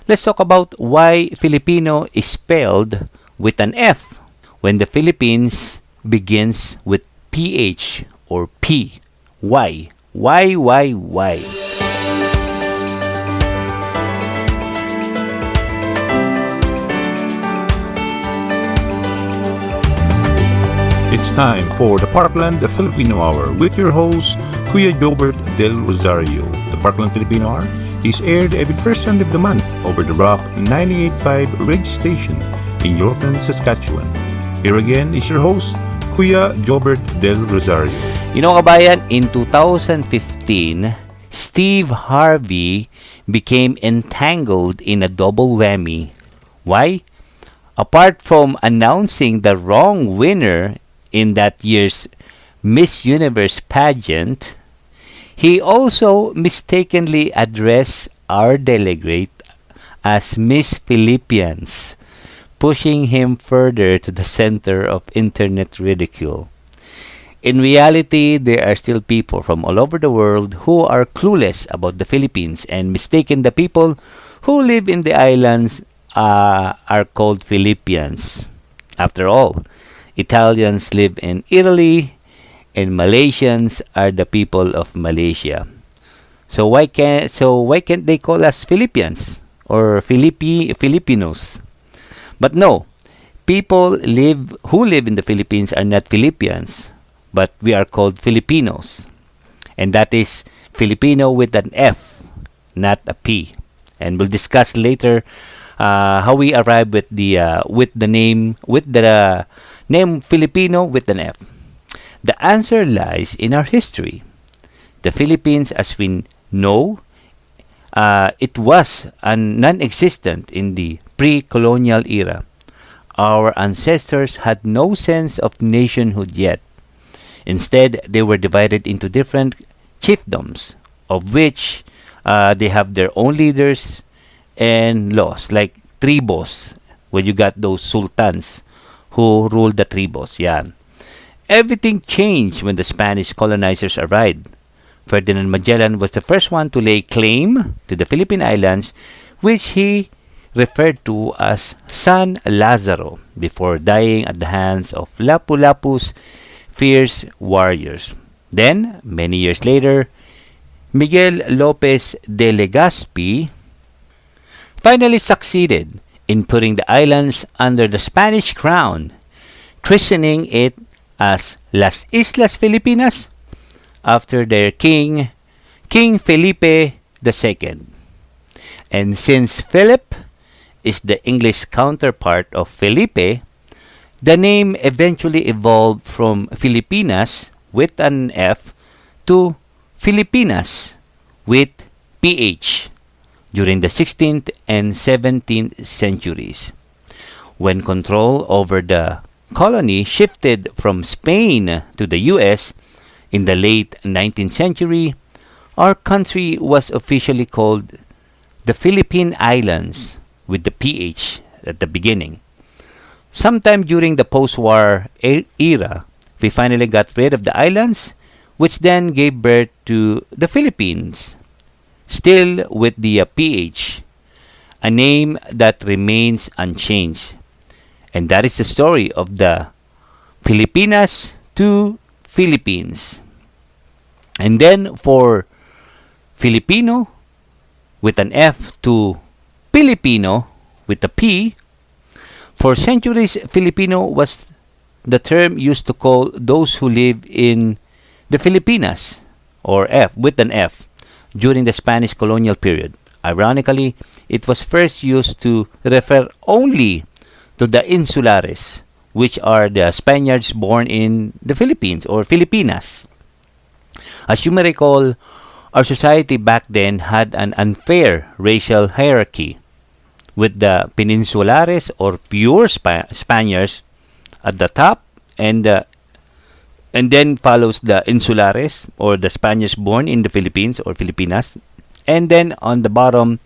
Let's talk about why Filipino is spelled with an F when the Philippines begins with PH or P. Why? Why? It's time for the Parkland Filipino Hour with your host, Kuya Jobert Del Rosario. The Parkland Filipino Hour is aired every first Sunday of the month over the Rock 98.5 radio station in Yorkton, Saskatchewan. Here again is your host, Kuya Jobert Del Rosario. You know, kabayan, in 2015, Steve Harvey became entangled in a double whammy. Why? Apart from announcing the wrong winner in that year's Miss Universe pageant, he also mistakenly addressed our delegate as Miss Philippians, pushing him further to the center of internet ridicule. In reality, there are still people from all over the world who are clueless about the Philippines and mistaken the people who live in the islands are called Philippians. After all, Italians live in Italy and Malaysians are the people of Malaysia. So why can't they call us Philippians or Filipinos? But no, people who live in the Philippines are not Philippians, but we are called Filipinos. And that is Filipino with an F, not a P. And we'll discuss later how we arrived with the name Filipino with an F. The answer lies in our history. The Philippines, as we know, it was non-existent in the pre-colonial era. Our ancestors had no sense of nationhood yet. Instead, they were divided into different chiefdoms, of which they have their own leaders and laws, like tribos, where you got those sultans who ruled the tribos. Yeah. Everything changed when the Spanish colonizers arrived. Ferdinand Magellan was the first one to lay claim to the Philippine Islands, which he referred to as San Lazaro, before dying at the hands of Lapu-Lapu's fierce warriors. Then, many years later, Miguel Lopez de Legazpi finally succeeded in putting the islands under the Spanish crown, christening it as Las Islas Filipinas after their king, King Felipe II. And since Philip is the English counterpart of Felipe, the name eventually evolved from Filipinas with an F to Filipinas with PH during the 16th and 17th centuries. When control over the colony shifted from Spain to the US in the late 19th century, our country was officially called the Philippine Islands with the PH at the beginning. Sometime during the post-war era, we finally got rid of the islands, which then gave birth to the Philippines, still with the PH, a name that remains unchanged. And that is the story of the Filipinas to Philippines. And then for Filipino with an F to Filipino with a P, for centuries Filipino was the term used to call those who live in the Filipinas, or F with an F, during the Spanish colonial period. Ironically, it was first used to refer only to the insulares, which are the Spaniards born in the Philippines or Filipinas. As you may recall, our society back then had an unfair racial hierarchy, with the Peninsulares or pure Spaniards at the top, and then follows the Insulares or the Spaniards born in the Philippines or Filipinas, and then on the bottom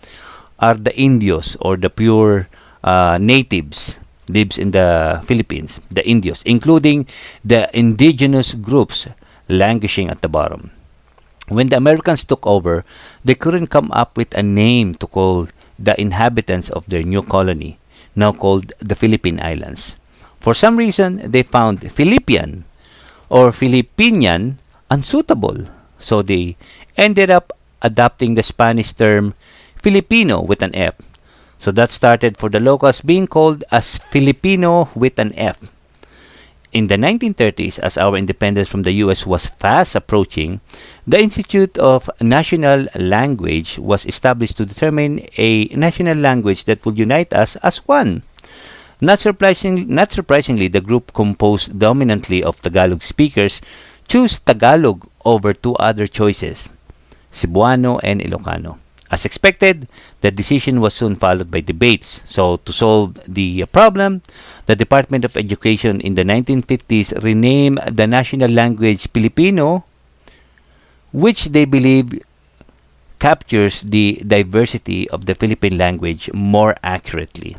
are the Indios or the pure natives lives in the Philippines, the Indios, including the indigenous groups languishing at the bottom. When the Americans took over, they couldn't come up with a name to call the inhabitants of their new colony, now called the Philippine Islands. For some reason, they found Philippian or Filipinian unsuitable, so they ended up adopting the Spanish term Filipino with an F. So that started for the locals being called as Filipino with an F. In the 1930s, as our independence from the U.S. was fast approaching, the Institute of National Language was established to determine a national language that would unite us as one. Not surprisingly, the group composed dominantly of Tagalog speakers chose Tagalog over two other choices, Cebuano and Ilocano. As expected, the decision was soon followed by debates. So, to solve the problem, the Department of Education in the 1950s renamed the national language Filipino, which they believe captures the diversity of the Philippine language more accurately.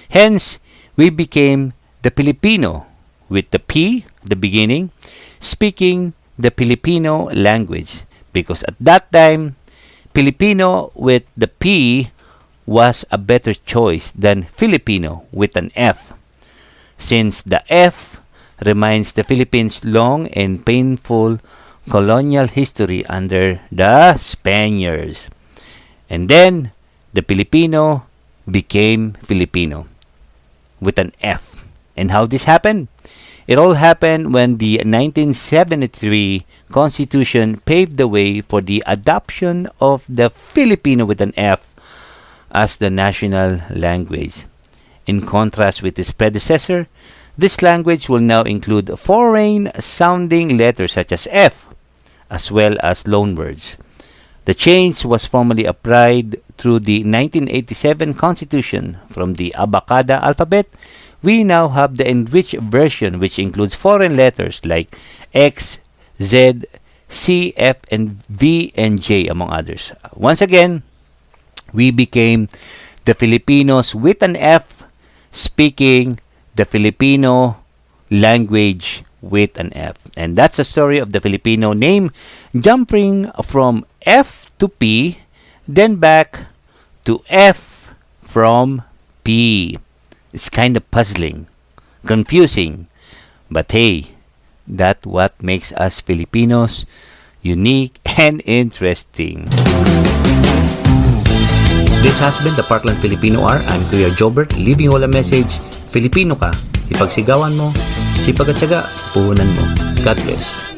Hence, we became the Filipino with the P at the beginning, speaking the Filipino language, because at that time, Filipino with the P was a better choice than Filipino with an F, since the F reminds the Philippines' long and painful colonial history under the Spaniards. And then, the Filipino became Filipino with an F. And how this happened? It all happened when the 1973 Constitution paved the way for the adoption of the Filipino with an F as the national language. In contrast with its predecessor, this language will now include foreign-sounding letters such as F, as well as loanwords. The change was formally applied through the 1987 Constitution. From the Abacada alphabet, we now have the enriched version, which includes foreign letters like X, Z, C, F, and V, and J, among others. Once again, we became the Filipinos with an F, speaking the Filipino language with an F. And that's the story of the Filipino name, jumping from F to P, then back to F from P. It's kind of puzzling, confusing, but hey, that's what makes us Filipinos unique and interesting. This has been the Parkland Filipino Hour. I'm Kuya Jobert, leaving you all a message. Filipino ka, ipagsigawan mo, sipag at tiyaga, puhunan mo. God bless.